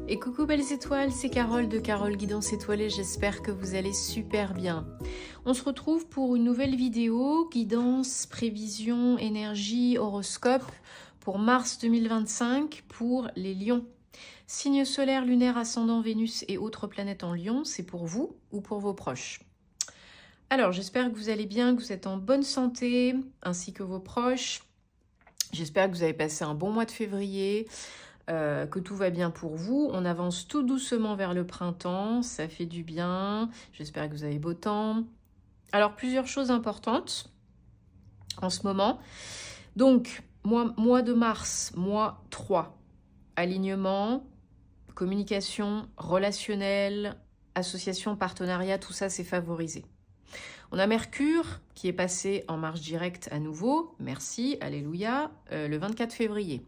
Et coucou belles étoiles, c'est Carole de Carole Guidance Étoilée, j'espère que vous allez super bien. On se retrouve pour une nouvelle vidéo, guidance, prévision, énergie, horoscope pour mars 2025 pour les lions. Signe solaire, lunaire, ascendant, Vénus et autres planètes en lion, c'est pour vous ou pour vos proches. Alors j'espère que vous allez bien, que vous êtes en bonne santé, ainsi que vos proches. J'espère que vous avez passé un bon mois de février. Que tout va bien pour vous. On avance tout doucement vers le printemps, ça fait du bien. J'espère que vous avez beau temps. Alors, plusieurs choses importantes en ce moment. Donc, mois de mars, mois 3, alignement, communication, relationnel, association, partenariat, tout ça, c'est favorisé. On a Mercure qui est passé en marche directe à nouveau, merci, alléluia, le 24 février.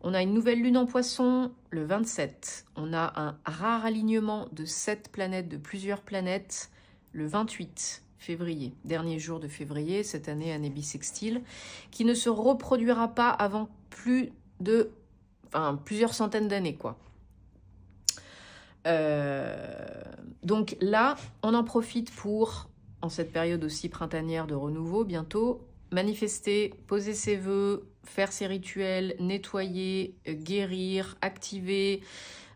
On a une nouvelle lune en poisson le 27. On a un rare alignement de 7 planètes, de plusieurs planètes, le 28 février. Dernier jour de février, cette année bissextile, qui ne se reproduira pas avant plusieurs centaines d'années, quoi. Donc là, on en profite pour, en cette période aussi printanière de renouveau, bientôt, manifester, poser ses vœux, faire ses rituels, nettoyer, guérir, activer,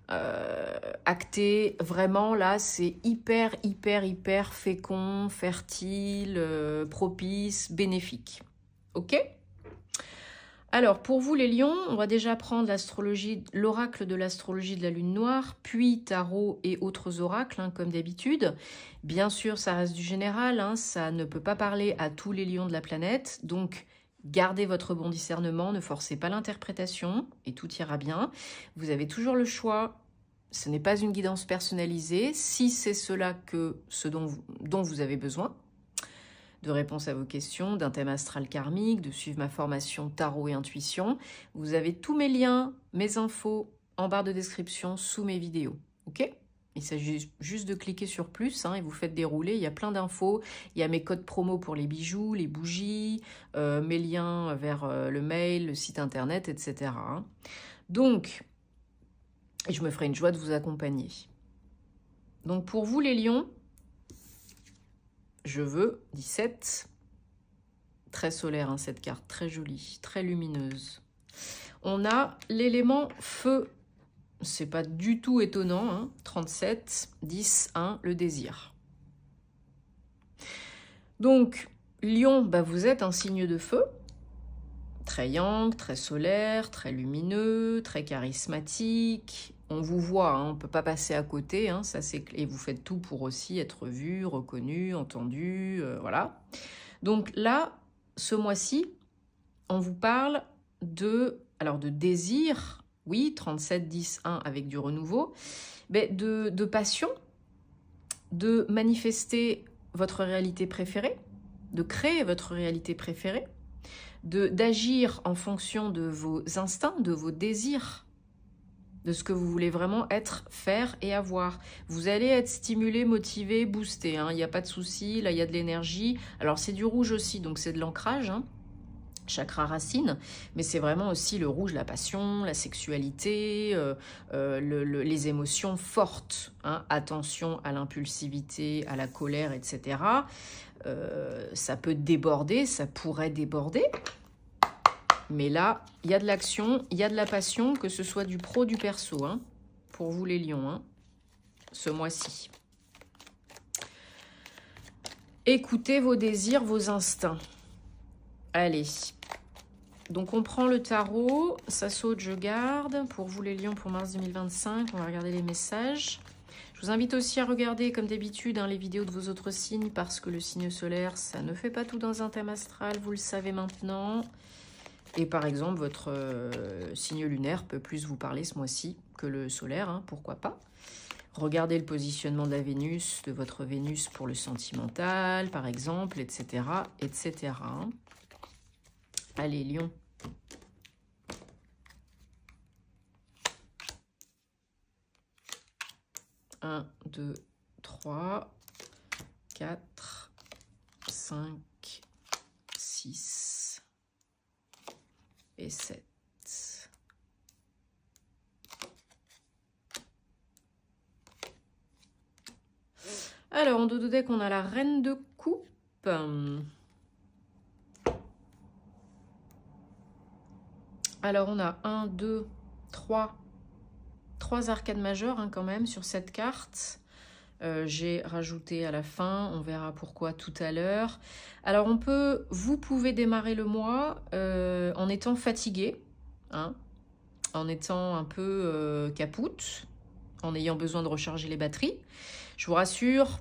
acter. Vraiment, là, c'est hyper fécond, fertile, propice, bénéfique. Ok ? Alors, pour vous les lions, on va déjà prendre l'astrologie, l'oracle de l'astrologie de la lune noire, puis tarot et autres oracles, comme d'habitude. Bien sûr, ça reste du général, ça ne peut pas parler à tous les lions de la planète, donc gardez votre bon discernement, ne forcez pas l'interprétation et tout ira bien. Vous avez toujours le choix, ce n'est pas une guidance personnalisée, si c'est ce dont vous avez besoin, de réponses à vos questions, d'un thème astral karmique, de suivre ma formation tarot et intuition. Vous avez tous mes liens, mes infos en barre de description sous mes vidéos. Ok ? Il s'agit juste de cliquer sur plus et vous faites dérouler. Il y a plein d'infos. Il y a mes codes promo pour les bijoux, les bougies, mes liens vers le mail, le site internet, etc. Donc, je me ferai une joie de vous accompagner. Donc pour vous les lions, je veux 17, très solaire cette carte, très jolie, très lumineuse. On a l'élément feu, c'est pas du tout étonnant, 37, 10, 1, le désir. Donc, lion, vous êtes un signe de feu, très yang, très solaire, très lumineux, très charismatique. On vous voit, on ne peut pas passer à côté, ça et vous faites tout pour aussi être vu, reconnu, entendu, voilà. Donc là, ce mois-ci, on vous parle de désir, oui, 37, 10, 1 avec du renouveau, mais de passion, de manifester votre réalité préférée, de créer votre réalité préférée, d'agir en fonction de vos instincts, de vos désirs, de ce que vous voulez vraiment être, faire et avoir. Vous allez être stimulé, motivé, boosté, il n'y a pas de souci, là il y a de l'énergie. Alors c'est du rouge aussi, donc c'est de l'ancrage, chakra racine, mais c'est vraiment aussi le rouge, la passion, la sexualité, les émotions fortes, attention à l'impulsivité, à la colère, etc. Ça peut déborder, ça pourrait déborder, mais là, il y a de l'action, il y a de la passion, que ce soit du pro, du perso, pour vous les lions, ce mois-ci. Écoutez vos désirs, vos instincts. Allez, donc on prend le tarot, ça saute, je garde. Pour vous les lions, pour mars 2025, on va regarder les messages. Je vous invite aussi à regarder, comme d'habitude, les vidéos de vos autres signes, parce que le signe solaire, ça ne fait pas tout dans un thème astral, vous le savez maintenant. Et par exemple, votre signe lunaire peut plus vous parler ce mois-ci que le solaire, pourquoi pas. Regardez le positionnement de la Vénus, de votre Vénus pour le sentimental, par exemple, etc., etc. Allez, Lion. Un, 2, 3, 4, 5, 6 et 7. Alors, en dos de deck, on a la reine de coupe. Alors, on a 1, 2, 3 arcades majeures hein, quand même sur cette carte. J'ai rajouté à la fin, on verra pourquoi tout à l'heure. Alors, vous pouvez démarrer le mois en étant fatigué, hein, en étant un peu capoute, en ayant besoin de recharger les batteries. Je vous rassure,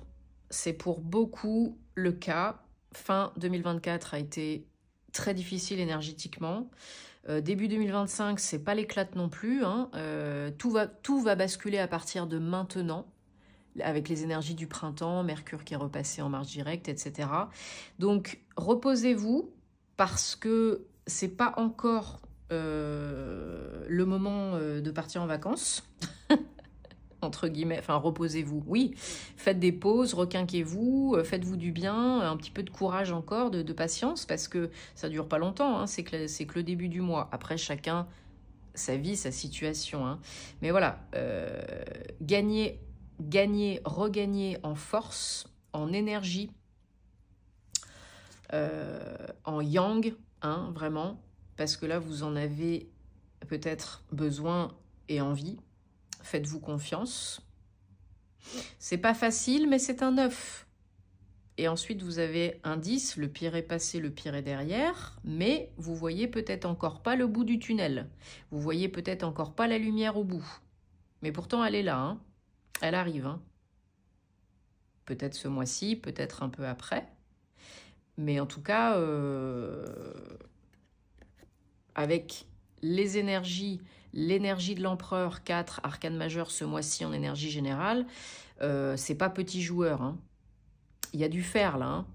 c'est pour beaucoup le cas. Fin 2024 a été très difficile énergétiquement. Début 2025, c'est pas l'éclate non plus. Hein. Tout va basculer à partir de maintenant, avec les énergies du printemps, Mercure qui est repassé en marche directe, etc. Donc, reposez-vous, parce que c'est pas encore le moment de partir en vacances. Entre guillemets, enfin reposez-vous, oui, faites des pauses, requinquez-vous, faites-vous du bien, un petit peu de courage encore, de patience, parce que ça dure pas longtemps, hein, c'est que le début du mois. Après, chacun, sa vie, sa situation. Hein. Mais voilà, regagner en force, en énergie, en yang, hein, vraiment, parce que là, vous en avez peut-être besoin et envie. Faites-vous confiance. C'est pas facile, mais c'est un 9. Et ensuite, vous avez un 10. Le pire est passé, le pire est derrière. Mais vous voyez peut-être encore pas le bout du tunnel. Vous voyez peut-être encore pas la lumière au bout. Mais pourtant, elle est là. Hein. Elle arrive. Hein. Peut-être ce mois-ci, peut-être un peu après. Mais en tout cas, avec les énergies... L'énergie de l'empereur, 4 arcanes majeures ce mois-ci en énergie générale, c'est pas petit joueur. Hein. Il y a du fer là. Hein.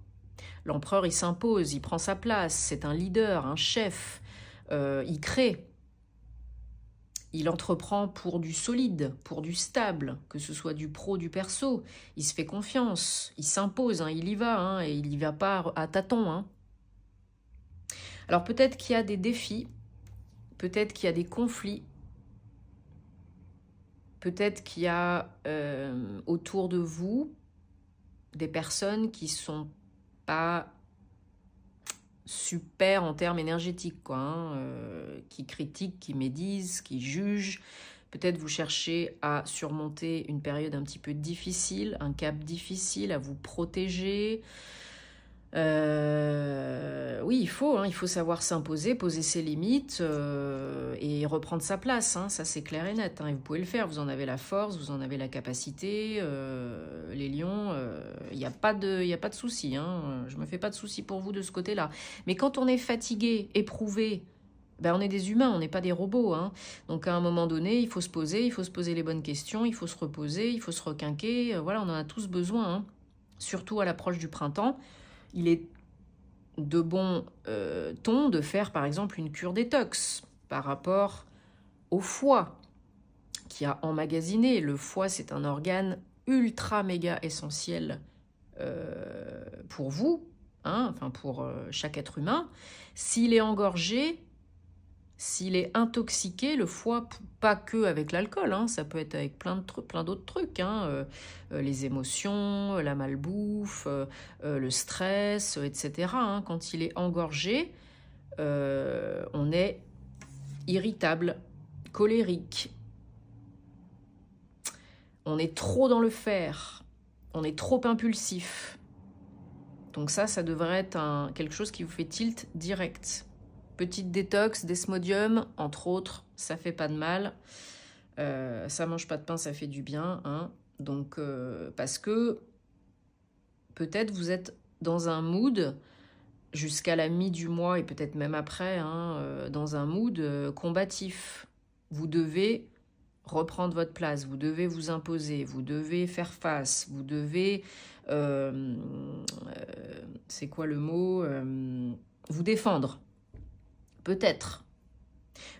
L'empereur, il s'impose, il prend sa place, c'est un leader, un chef, il crée. Il entreprend pour du solide, pour du stable, que ce soit du pro, du perso. Il se fait confiance, il s'impose, hein, il y va, hein, et il y va pas à tâtons. Hein. Alors peut-être qu'il y a des défis, peut-être qu'il y a des conflits, peut-être qu'il y a autour de vous des personnes qui sont pas super en termes énergétiques, quoi, hein, qui critiquent, qui médisent, qui jugent. Peut-être vous cherchez à surmonter une période un petit peu difficile, un cap difficile, à vous protéger. Oui, il faut savoir s'imposer, poser ses limites et reprendre sa place, hein, ça c'est clair et net, hein, et vous pouvez le faire, vous en avez la force, vous en avez la capacité, les lions, il n'y a pas de souci, hein, je me fais pas de souci pour vous de ce côté-là. Mais quand on est fatigué, éprouvé, ben on est des humains, on n'est pas des robots, hein. Donc à un moment donné, il faut se poser les bonnes questions, il faut se reposer, il faut se requinquer, voilà, on en a tous besoin, hein. Surtout à l'approche du printemps. Il est de bon ton de faire par exemple une cure détox par rapport au foie qui a emmagasiné. Le foie, c'est un organe ultra méga essentiel pour vous, hein, enfin pour chaque être humain. S'il est engorgé, s'il est intoxiqué, le foie, pas que avec l'alcool, hein, ça peut être avec plein d'autres trucs, hein, les émotions, la malbouffe, le stress, etc. Hein, quand il est engorgé, on est irritable, colérique, on est trop dans le faire, on est trop impulsif. Donc ça devrait être quelque chose qui vous fait tilt direct. Petite détox, desmodium, entre autres, ça fait pas de mal. Ça mange pas de pain, ça fait du bien. Hein. Donc, parce que peut-être vous êtes dans un mood, jusqu'à la mi du mois et peut-être même après, hein, dans un mood combatif. Vous devez reprendre votre place, vous devez vous imposer, vous devez faire face, vous devez... c'est quoi le mot vous défendre. Peut-être.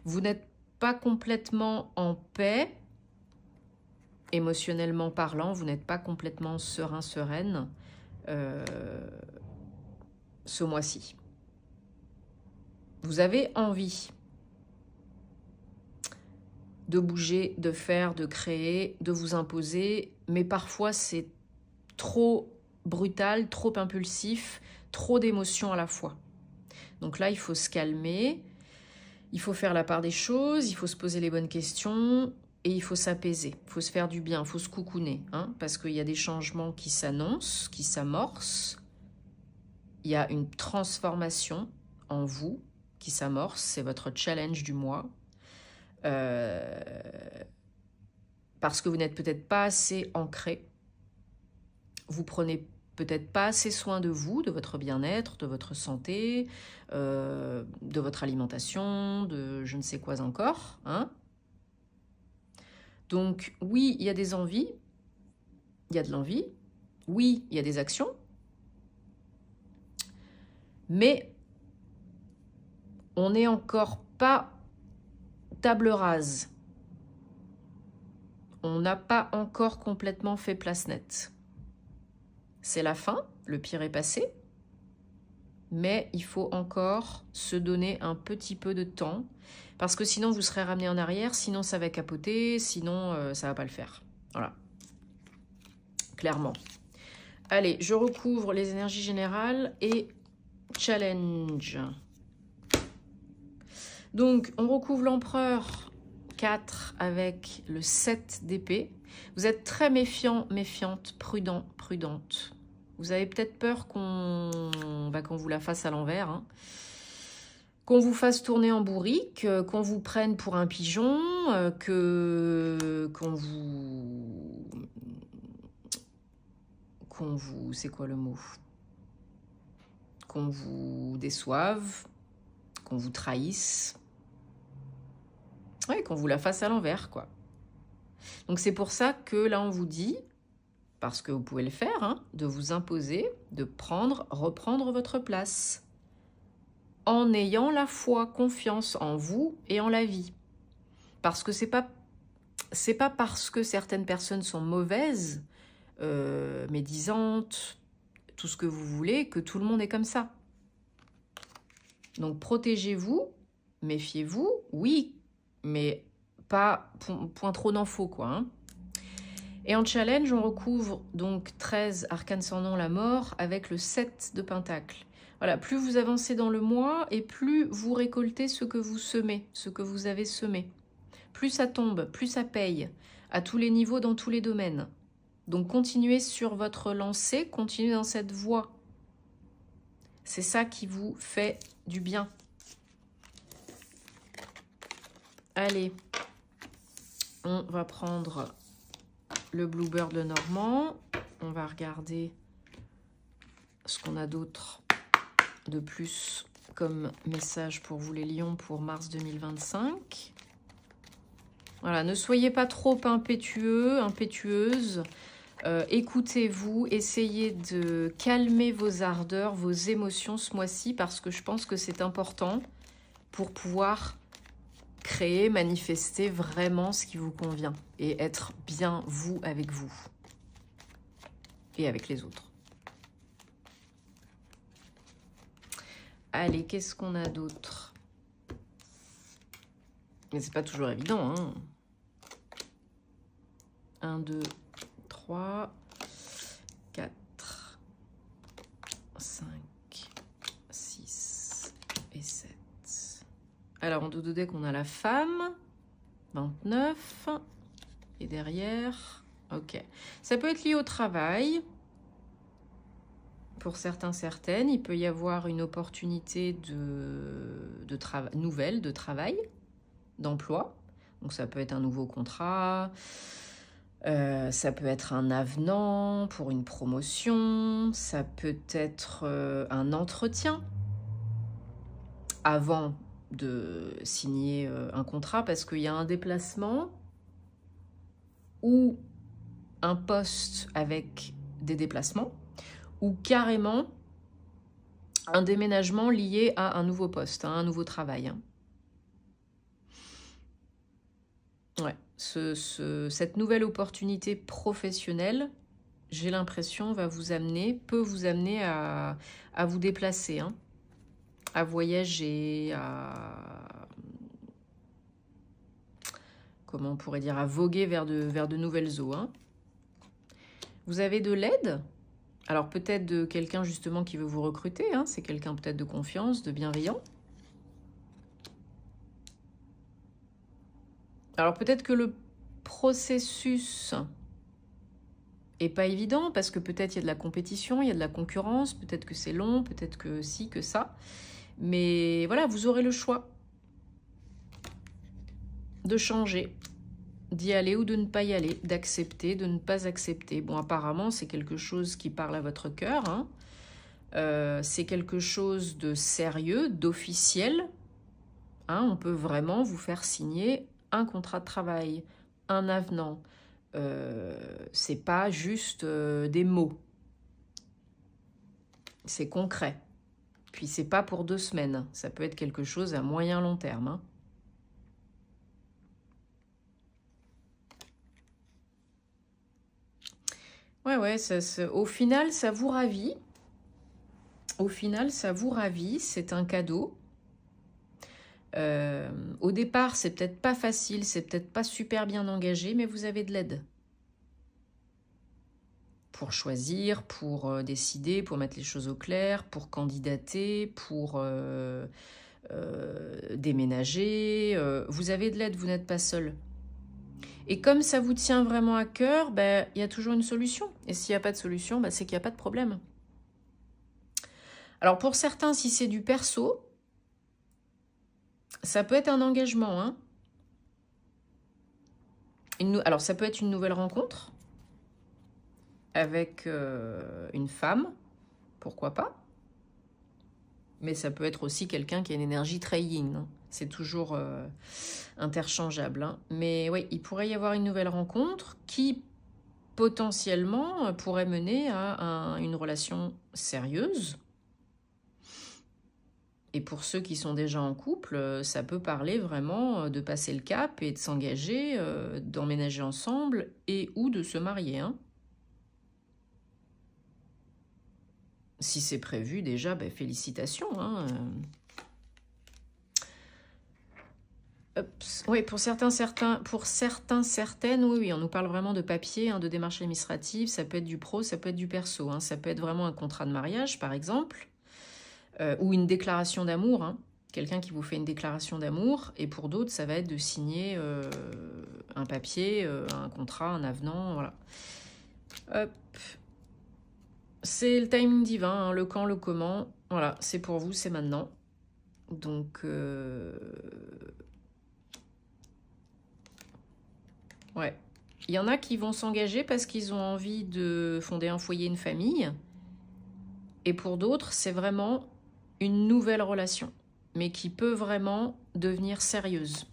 Vous n'êtes pas complètement en paix, émotionnellement parlant, vous n'êtes pas complètement serein, sereine ce mois-ci. Vous avez envie de bouger, de faire, de créer, de vous imposer, mais parfois c'est trop brutal, trop impulsif, trop d'émotions à la fois. Donc là, il faut se calmer, il faut faire la part des choses, il faut se poser les bonnes questions et il faut s'apaiser, il faut se faire du bien, il faut se coucouner, hein, parce qu'il y a des changements qui s'annoncent, qui s'amorcent. Il y a une transformation en vous qui s'amorce, c'est votre challenge du mois. Parce que vous n'êtes peut-être pas assez ancré, vous prenez peut-être pas assez soin de vous, de votre bien-être, de votre santé, de votre alimentation, de je ne sais quoi encore, hein. Donc oui, il y a des envies, il y a de l'envie, oui, il y a des actions, mais on n'est encore pas table rase. On n'a pas encore complètement fait place nette. C'est la fin, le pire est passé, mais il faut encore se donner un petit peu de temps, parce que sinon vous serez ramené en arrière, sinon ça va capoter, sinon ça va pas le faire. Voilà, clairement. Allez, je recouvre les énergies générales et challenge. Donc, on recouvre l'empereur 4 avec le 7 d'épée. Vous êtes très méfiant, méfiante, prudent, prudente. Vous avez peut-être peur qu'on vous la fasse à l'envers, hein. Qu'on vous fasse tourner en bourrique, qu'on vous prenne pour un pigeon, qu'on vous... C'est quoi le mot? Qu'on vous déçoive, qu'on vous trahisse. Ouais, qu'on vous la fasse à l'envers, quoi. Donc c'est pour ça que là on vous dit, parce que vous pouvez le faire, hein, de vous imposer, de reprendre votre place, en ayant la foi, confiance en vous et en la vie. Parce que c'est pas parce que certaines personnes sont mauvaises, médisantes, tout ce que vous voulez, que tout le monde est comme ça. Donc protégez-vous, méfiez-vous, oui, mais pas point trop d'en faux, quoi, hein. Et en challenge, on recouvre donc 13 arcanes sans nom, la mort, avec le 7 de pentacles. Voilà, plus vous avancez dans le mois et plus vous récoltez ce que vous semez, ce que vous avez semé. Plus ça tombe, plus ça paye, à tous les niveaux, dans tous les domaines. Donc continuez sur votre lancée, continuez dans cette voie. C'est ça qui vous fait du bien. Allez, on va prendre le Bluebird le Normand. On va regarder ce qu'on a d'autre de plus comme message pour vous les lions pour mars 2025. Voilà, ne soyez pas trop impétueux, impétueuse. Écoutez-vous, essayez de calmer vos ardeurs, vos émotions ce mois-ci, parce que je pense que c'est important pour pouvoir créer, manifester vraiment ce qui vous convient et être bien vous avec vous et avec les autres. Allez, qu'est-ce qu'on a d'autre? Mais c'est pas toujours évident, hein. 1, 2, 3, 4, 5, 6 et 7. Alors, en dos deck, on a la femme, 29, et derrière, ok. Ça peut être lié au travail. Pour certains, certaines, il peut y avoir une opportunité nouvelle de travail, d'emploi. Donc, ça peut être un nouveau contrat, ça peut être un avenant pour une promotion, ça peut être un entretien avant de signer un contrat, parce qu'il y a un déplacement ou un poste avec des déplacements, ou carrément un déménagement lié à un nouveau poste, hein, un nouveau travail, hein. Ouais, cette nouvelle opportunité professionnelle, j'ai l'impression, peut vous amener à vous déplacer, hein, à voyager, comment on pourrait dire, à voguer vers de nouvelles eaux, hein. Vous avez de l'aide. Alors peut-être de quelqu'un justement qui veut vous recruter. Hein. C'est quelqu'un peut-être de confiance, de bienveillant. Alors peut-être que le processus est pas évident parce que peut-être il y a de la compétition, il y a de la concurrence, peut-être que c'est long, peut-être que ci, que ça. Mais voilà, vous aurez le choix de changer, d'y aller ou de ne pas y aller, d'accepter, de ne pas accepter. Bon, apparemment, c'est quelque chose qui parle à votre cœur. Hein. C'est quelque chose de sérieux, d'officiel. Hein, on peut vraiment vous faire signer un contrat de travail, un avenant. C'est pas juste des mots. C'est concret. Puis c'est pas pour 2 semaines. Ça peut être quelque chose à moyen long terme. Hein. Ouais, au final, ça vous ravit. Au final, ça vous ravit. C'est un cadeau. Au départ, c'est peut-être pas facile, c'est peut-être pas super bien engagé, mais vous avez de l'aide. Pour choisir, pour décider, pour mettre les choses au clair, pour candidater, pour déménager. Vous avez de l'aide, vous n'êtes pas seul. Et comme ça vous tient vraiment à cœur, ben, y a toujours une solution. Et s'il n'y a pas de solution, ben, c'est qu'il n'y a pas de problème. Alors pour certains, si c'est du perso, ça peut être un engagement. Hein. Alors ça peut être une nouvelle rencontre avec une femme, pourquoi pas. Mais ça peut être aussi quelqu'un qui a une énergie très yin. Hein. C'est toujours interchangeable. Hein. Mais oui, il pourrait y avoir une nouvelle rencontre qui potentiellement pourrait mener à une relation sérieuse. Et pour ceux qui sont déjà en couple, ça peut parler vraiment de passer le cap et de s'engager, d'emménager ensemble et ou de se marier. Hein. Si c'est prévu déjà, ben, félicitations. Hein. Oui, pour certaines, oui, on nous parle vraiment de papier, hein, de démarches administratives. Ça peut être du pro, ça peut être du perso. Hein. Ça peut être vraiment un contrat de mariage, par exemple, ou une déclaration d'amour. Hein. Quelqu'un qui vous fait une déclaration d'amour. Et pour d'autres, ça va être de signer un papier, un contrat, un avenant. Voilà. Hop. C'est le timing divin, hein, le quand, le comment. Voilà, c'est pour vous, c'est maintenant. Donc, ouais. Il y en a qui vont s'engager parce qu'ils ont envie de fonder un foyer, une famille. Et pour d'autres, c'est vraiment une nouvelle relation, mais qui peut vraiment devenir sérieuse.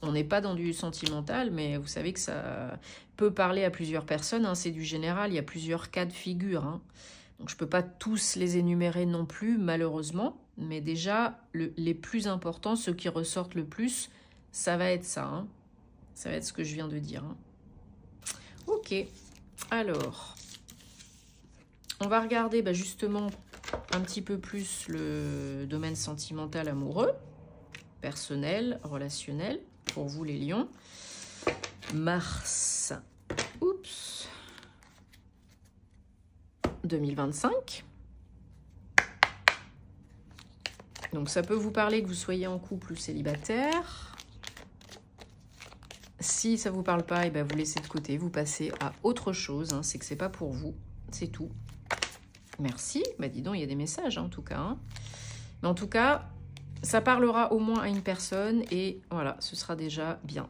On n'est pas dans du sentimental, mais vous savez que ça peut parler à plusieurs personnes. Hein, c'est du général, il y a plusieurs cas de figure. Hein. Donc je ne peux pas tous les énumérer non plus, malheureusement. Mais déjà, les plus importants, ceux qui ressortent le plus, ça va être ça. Hein. Ça va être ce que je viens de dire. Hein. Ok, alors, on va regarder justement un petit peu plus le domaine sentimental amoureux, personnel, relationnel. Pour vous les lions, mars, 2025. Donc ça peut vous parler que vous soyez en couple ou célibataire. Si ça vous parle pas, et ben vous laissez de côté, vous passez à autre chose. Hein, c'est que c'est pas pour vous, c'est tout. Merci. Bah dis donc, il y a des messages hein, en tout cas. Hein. Mais en tout cas, ça parlera au moins à une personne et voilà, ce sera déjà bien.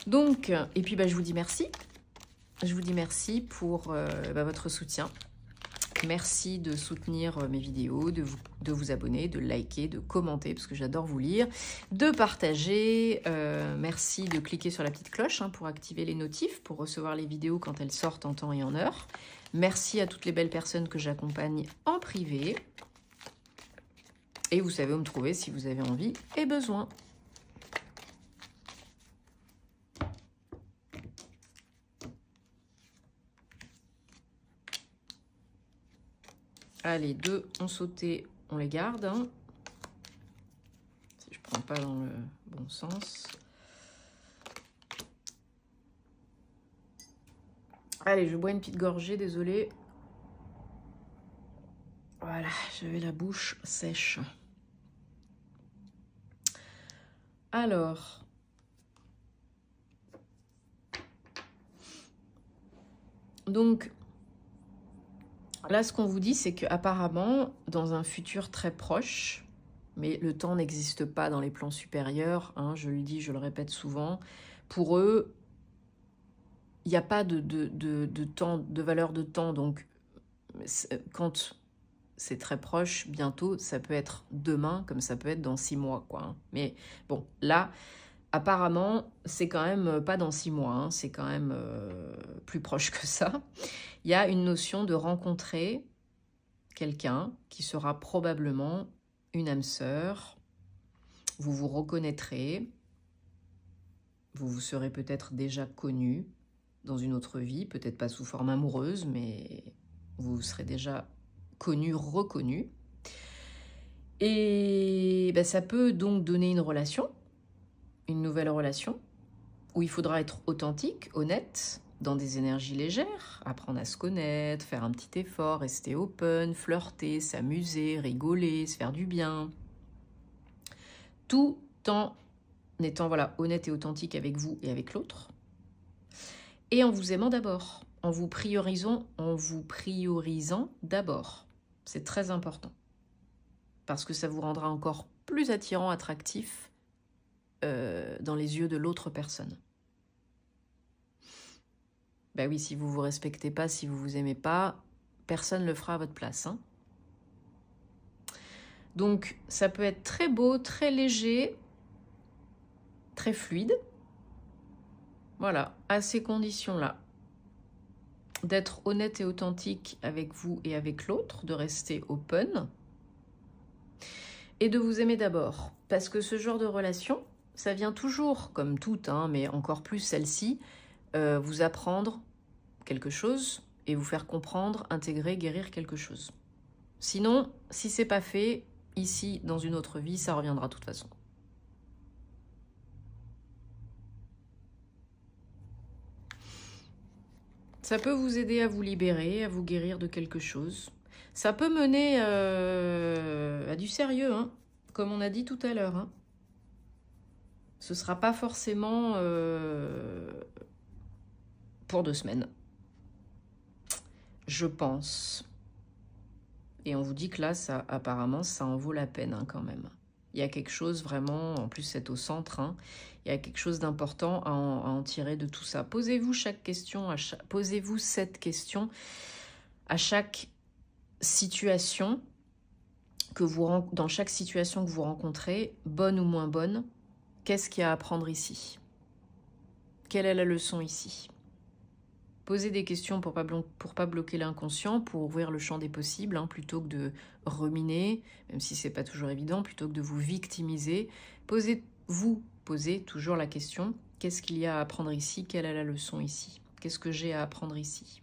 Donc, et puis je vous dis merci. Je vous dis merci pour votre soutien. Merci de soutenir mes vidéos, de vous abonner, de liker, de commenter, parce que j'adore vous lire, de partager. Merci de cliquer sur la petite cloche hein, pour activer les notifs, pour recevoir les vidéos quand elles sortent en temps et en heure. Merci à toutes les belles personnes que j'accompagne en privé. Et vous savez où me trouver si vous avez envie et besoin. Allez, 2 ont sauté, on les garde. Hein. Si je ne prends pas dans le bon sens. Allez, je bois une petite gorgée, désolée. Voilà, j'avais la bouche sèche. Alors, donc, là, ce qu'on vous dit, c'est qu'apparemment, dans un futur très proche, mais le temps n'existe pas dans les plans supérieurs, hein, je le dis, je le répète souvent, pour eux, il n'y a pas de temps, de valeur de temps, donc quand c'est très proche, bientôt, ça peut être demain, comme ça peut être dans 6 mois, quoi. Hein. Mais bon, là, apparemment, c'est quand même pas dans 6 mois, hein, c'est quand même plus proche que ça. Il y a une notion de rencontrer quelqu'un qui sera probablement une âme sœur. Vous vous reconnaîtrez, vous vous serez peut-être déjà connu dans une autre vie, peut-être pas sous forme amoureuse, mais vous serez déjà connu, reconnu. Et ben, ça peut donc donner une relation, une nouvelle relation, où il faudra être authentique, honnête, dans des énergies légères, apprendre à se connaître, faire un petit effort, rester open, flirter, s'amuser, rigoler, se faire du bien. Tout en étant voilà, honnête et authentique avec vous et avec l'autre. Et en vous aimant d'abord, en vous priorisant d'abord. C'est très important. Parce que ça vous rendra encore plus attirant, attractif dans les yeux de l'autre personne. Ben oui, si vous ne vous respectez pas, si vous ne vous aimez pas, personne ne le fera à votre place. Hein. Donc, ça peut être très beau, très léger, très fluide. Voilà, à ces conditions-là. D'être honnête et authentique avec vous et avec l'autre, de rester open. Et de vous aimer d'abord. Parce que ce genre de relation, ça vient toujours, comme toutes, hein, mais encore plus celle-ci, vous apprendre quelque chose et vous faire comprendre, intégrer, guérir quelque chose. Sinon, si c'est pas fait, ici, dans une autre vie, ça reviendra de toute façon. Ça peut vous aider à vous libérer, à vous guérir de quelque chose. Ça peut mener à du sérieux, hein, comme on a dit tout à l'heure. Hein. Ce ne sera pas forcément pour 2 semaines. Je pense. Et on vous dit que là, ça, apparemment, ça en vaut la peine hein, quand même. Il y a quelque chose vraiment, en plus c'est au centre, hein, il y a quelque chose d'important à en tirer de tout ça. Posez-vous posez-vous cette question à chaque situation dans chaque situation que vous rencontrez, bonne ou moins bonne, qu'est-ce qu'il y a à apprendre ici? Quelle est la leçon ici? Posez des questions pour pas bloquer l'inconscient, pour ouvrir le champ des possibles, hein, plutôt que de ruminer, même si c'est pas toujours évident, plutôt que de vous victimiser. Posez toujours la question, qu'est-ce qu'il y a à apprendre ici? Quelle est la leçon ici? Qu'est-ce que j'ai à apprendre ici?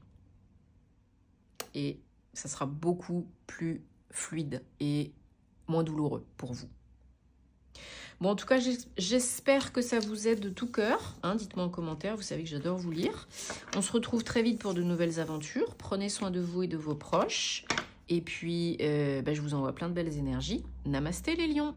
Et ça sera beaucoup plus fluide et moins douloureux pour vous. Bon, en tout cas, j'espère que ça vous aide de tout cœur. Hein, dites-moi en commentaire, vous savez que j'adore vous lire. On se retrouve très vite pour de nouvelles aventures. Prenez soin de vous et de vos proches. Et puis, je vous envoie plein de belles énergies. Namasté les lions!